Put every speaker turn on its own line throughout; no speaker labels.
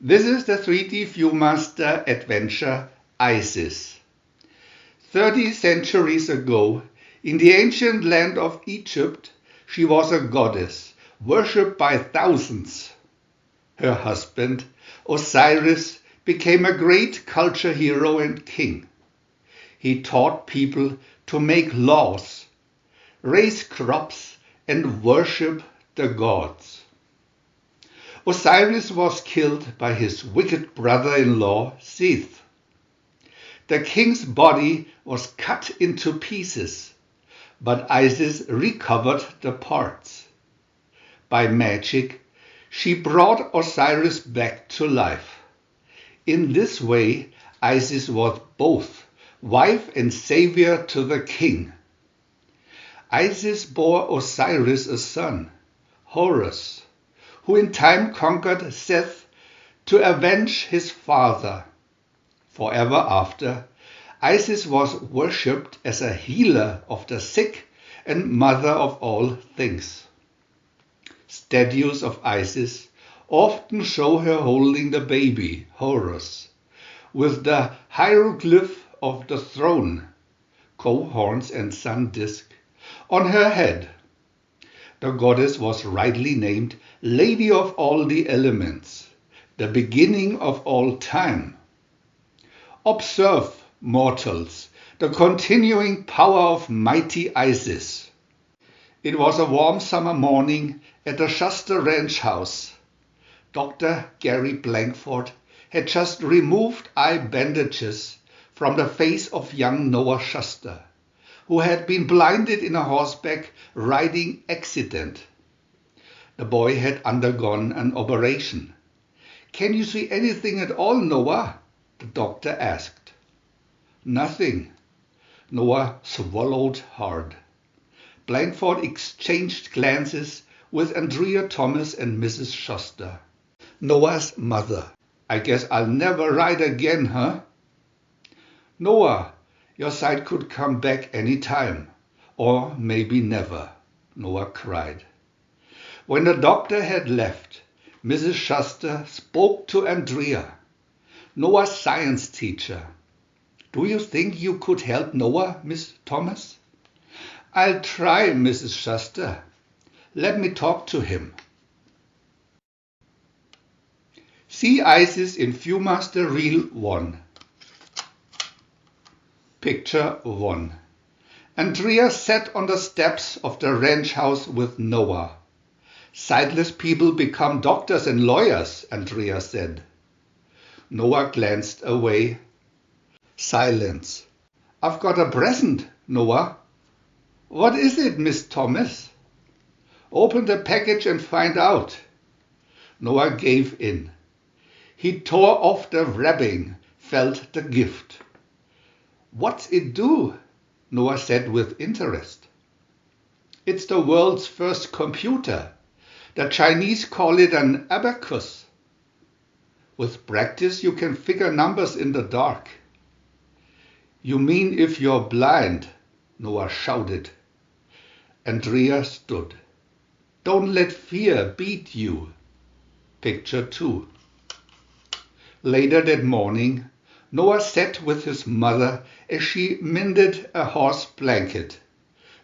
This is the 3D VIEW-MASTER adventure Isis. 30 centuries ago, in the ancient land of Egypt, she was a goddess, worshipped by thousands. Her husband, Osiris, became a great culture hero and king. He taught people to make laws, raise crops, and worship the gods. Osiris was killed by his wicked brother-in-law, Seth. The king's body was cut into pieces, but Isis recovered the parts. By magic, she brought Osiris back to life. In this way, Isis was both wife and savior to the king. Isis bore Osiris a son, Horus, who in time conquered Seth to avenge his father. Forever after, Isis was worshipped as a healer of the sick and mother of all things. Statues of Isis often show her holding the baby, Horus, with the hieroglyph of the throne, cohorns and sun disk, on her head. The goddess was rightly named Lady of all the elements, the beginning of all time. Observe, mortals, the continuing power of mighty Isis. It was a warm summer morning at the Schuster Ranch house. Dr. Gary Blankford had just removed eye bandages from the face of young Noah Schuster, who had been blinded in a horseback riding accident. The boy had undergone an operation. "Can you see anything at all, Noah?" the doctor asked. "Nothing." Noah swallowed hard. Blankford exchanged glances with Andrea Thomas and Mrs. Schuster. Noah's mother. "I guess I'll never ride again, huh?" "Noah, your sight could come back any time, or maybe never," Noah cried. When the doctor had left, Mrs. Schuster spoke to Andrea, Noah's science teacher. "Do you think you could help Noah, Miss Thomas?" "I'll try, Mrs. Schuster. Let me talk to him." See Isis in VIEW-MASTER Reel 1. Picture 1. Andrea sat on the steps of the ranch house with Noah. "Sightless people become doctors and lawyers," Andrea said. Noah glanced away. Silence. "I've got a present, Noah." "What is it, Miss Thomas?" "Open the package and find out." Noah gave in. He tore off the wrapping, felt the gift. "What's it do?" Noah said with interest. "It's the world's first computer. The Chinese call it an abacus. With practice you can figure numbers in the dark." "You mean if you're blind?" Noah shouted. Andrea stood. "Don't let fear beat you." Picture 2. Later that morning, Noah sat with his mother as she mended a horse blanket.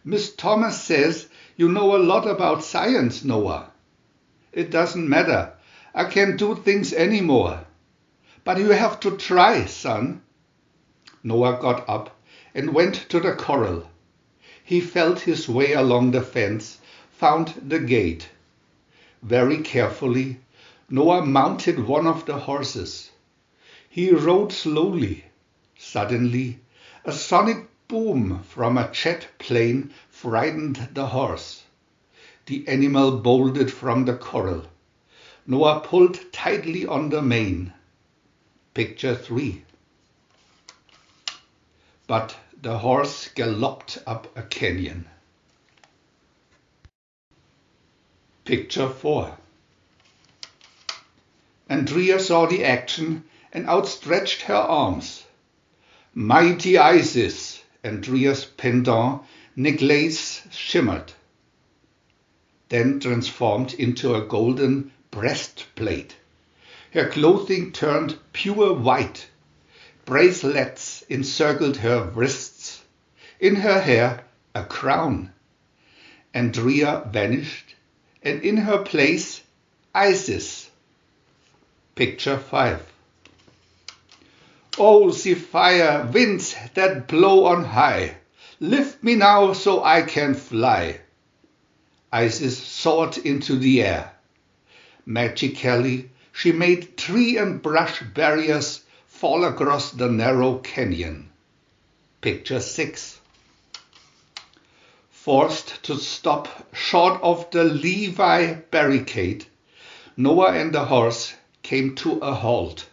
"Miss Thomas says you know a lot about science, Noah." "It doesn't matter. I can't do things anymore." "But you have to try, son." Noah got up and went to the corral. He felt his way along the fence, found the gate. Very carefully, Noah mounted one of the horses. He rode slowly. Suddenly, a sonic boom from a jet plane frightened the horse. The animal bolted from the corral. Noah pulled tightly on the mane. Picture 3. But the horse galloped up a canyon. Picture 4. Andrea saw the action and outstretched her arms. Mighty Isis, Andrea's pendant, necklace shimmered. then transformed into a golden breastplate. Her clothing turned pure white. Bracelets encircled her wrists. In her hair, a crown. Andrea vanished, and in her place, Isis. Picture 5. Oh, the fire winds that blow on high, lift me now so I can fly. Isis soared into the air. Magically, she made tree and brush barriers fall across the narrow canyon. Picture 6. Forced to stop short of the Levi barricade, Noah and the horse came to a halt.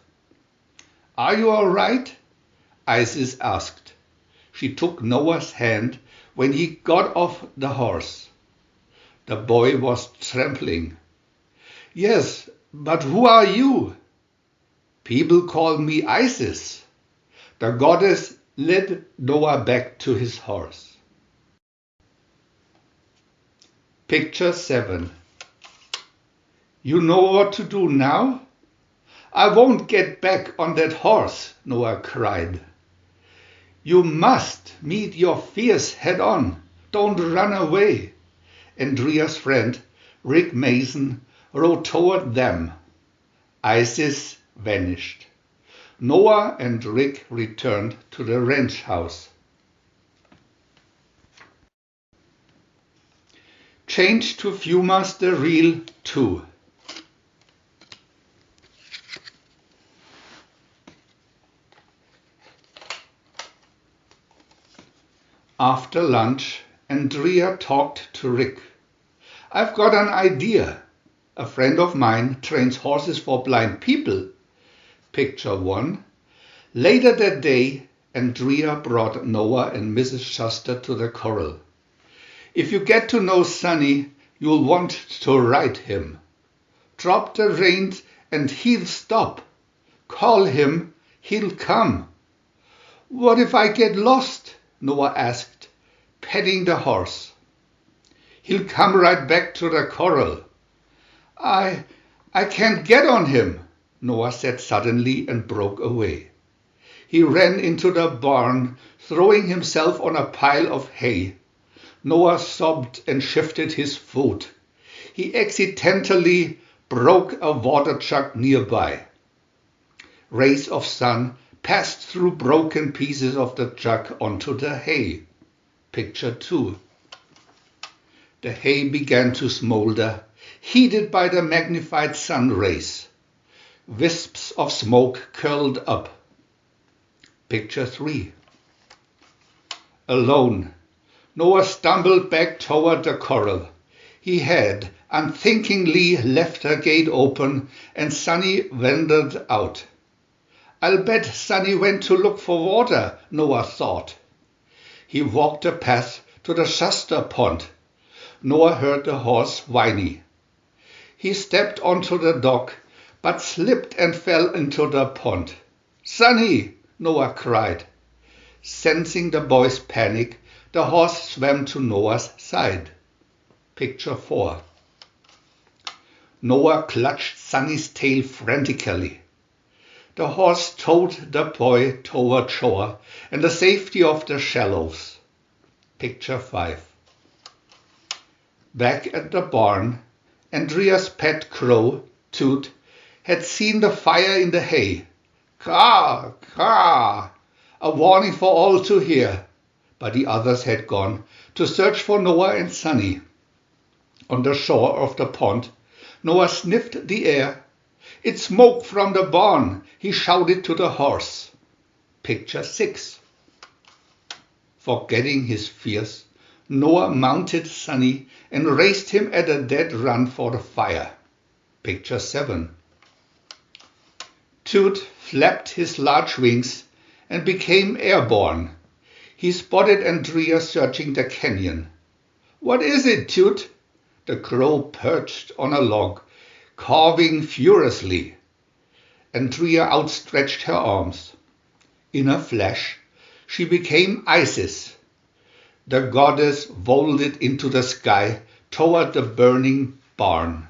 Are you all right? Isis asked. She took Noah's hand when he got off the horse. The boy was trembling. Yes, but who are you? People call me Isis. The goddess led Noah back to his horse. Picture 7. You know what to do now? I won't get back on that horse, Noah cried. You must meet your fears head on. Don't run away. Andrea's friend, Rick Mason, rode toward them. Isis vanished. Noah and Rick returned to the ranch house. Change to VIEW-MASTER Reel 2. After lunch, Andrea talked to Rick. I've got an idea. A friend of mine trains horses for blind people. Picture 1. Later that day, Andrea brought Noah and Mrs. Shuster to the corral. If you get to know Sonny, you'll want to ride him. Drop the reins and he'll stop. Call him, he'll come. What if I get lost? Noah asked, petting the horse. He'll come right back to the corral. I can't get on him, Noah said suddenly and broke away. He ran into the barn, throwing himself on a pile of hay. Noah sobbed and shifted his foot. He accidentally broke a water jug nearby. Rays of sun passed through broken pieces of the jug onto the hay. Picture 2. The hay began to smolder, heated by the magnified sun rays. Wisps of smoke curled up. Picture 3. Alone, Noah stumbled back toward the corral. He had unthinkingly left the gate open and Sonny wandered out. I'll bet Sonny went to look for water, Noah thought. He walked a path to the Shuster pond. Noah heard the horse whinny. He stepped onto the dock, but slipped and fell into the pond. Sonny, Noah cried. Sensing the boy's panic, the horse swam to Noah's side. Picture 4. Noah clutched Sonny's tail frantically. The horse towed the boy toward shore and the safety of the shallows. Picture 5. Back at the barn, Andrea's pet crow, Toot, had seen the fire in the hay. Caw, caw, a warning for all to hear. But the others had gone to search for Noah and Sonny. On the shore of the pond, Noah sniffed the air. It's smoke from the barn, he shouted to the horse. Picture 6. Forgetting his fears, Noah mounted Sonny and raced him at a dead run for the fire. Picture 7. Toot flapped his large wings and became airborne. He spotted Andrea searching the canyon. What is it, Toot? The crow perched on a log, cawing furiously. Andrea outstretched her arms. In a flash, she became Isis. The goddess vaulted into the sky toward the burning barn.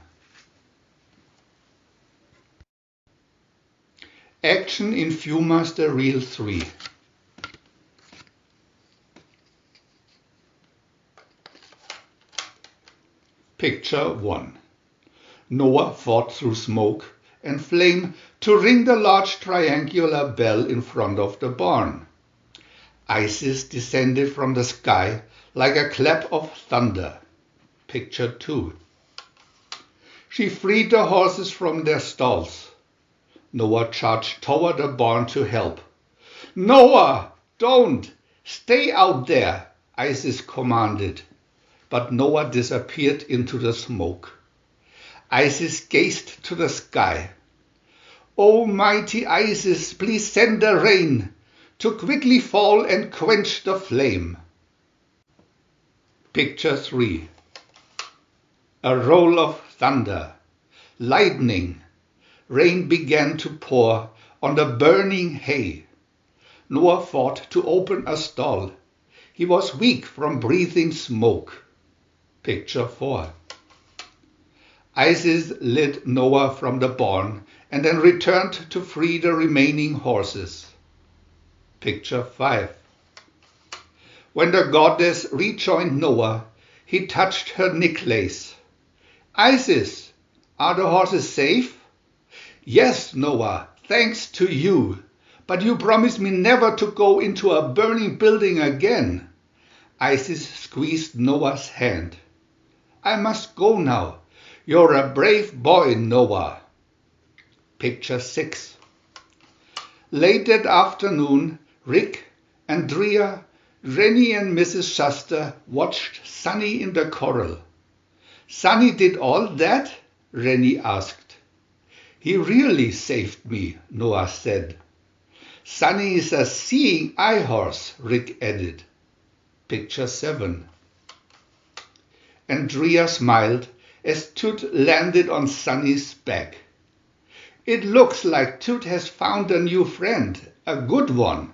Action in VIEW-MASTER Reel 3. Picture 1. Noah fought through smoke and flame to ring the large triangular bell in front of the barn. Isis descended from the sky like a clap of thunder. Picture 2. She freed the horses from their stalls. Noah charged toward the barn to help. "Noah, don't! Stay out there!" Isis commanded. But Noah disappeared into the smoke. Isis gazed to the sky. "O mighty Isis, please send the rain to quickly fall and quench the flame." Picture 3. A roll of thunder, lightning. Rain began to pour on the burning hay. Noah fought to open a stall. He was weak from breathing smoke. Picture 4. Isis led Noah from the barn and then returned to free the remaining horses. Picture 5. When the goddess rejoined Noah, he touched her necklace. "Isis, are the horses safe?" "Yes, Noah, thanks to you. But you promised me never to go into a burning building again." Isis squeezed Noah's hand. "I must go now. You're a brave boy, Noah." Picture 6. Late that afternoon, Rick, Andrea, Rennie and Mrs. Shuster watched Sonny in the corral. "Sonny did all that?" Rennie asked. "He really saved me," Noah said. "Sonny is a seeing eye horse," Rick added. Picture 7. Andrea smiled as Toot landed on Sonny's back. "It looks like Toot has found a new friend, a good one."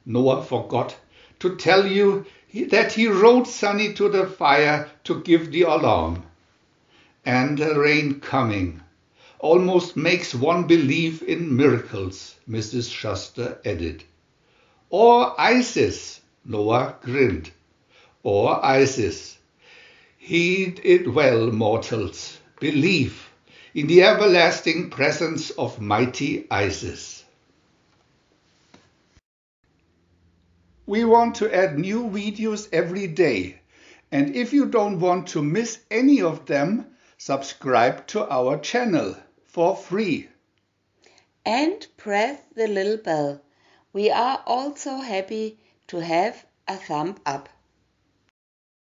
Noah forgot to tell you that he rode Sonny to the fire to give the alarm. "And the rain coming almost makes one believe in miracles," Mrs. Shuster added. "Or Isis," Noah grinned. "Or Isis. Heed it well, mortals. Believe in the everlasting presence of mighty Isis." We want to add new videos every day, and if you don't want to miss any of them, subscribe to our channel for free.
And press the little bell. We are also happy to have a thumb up.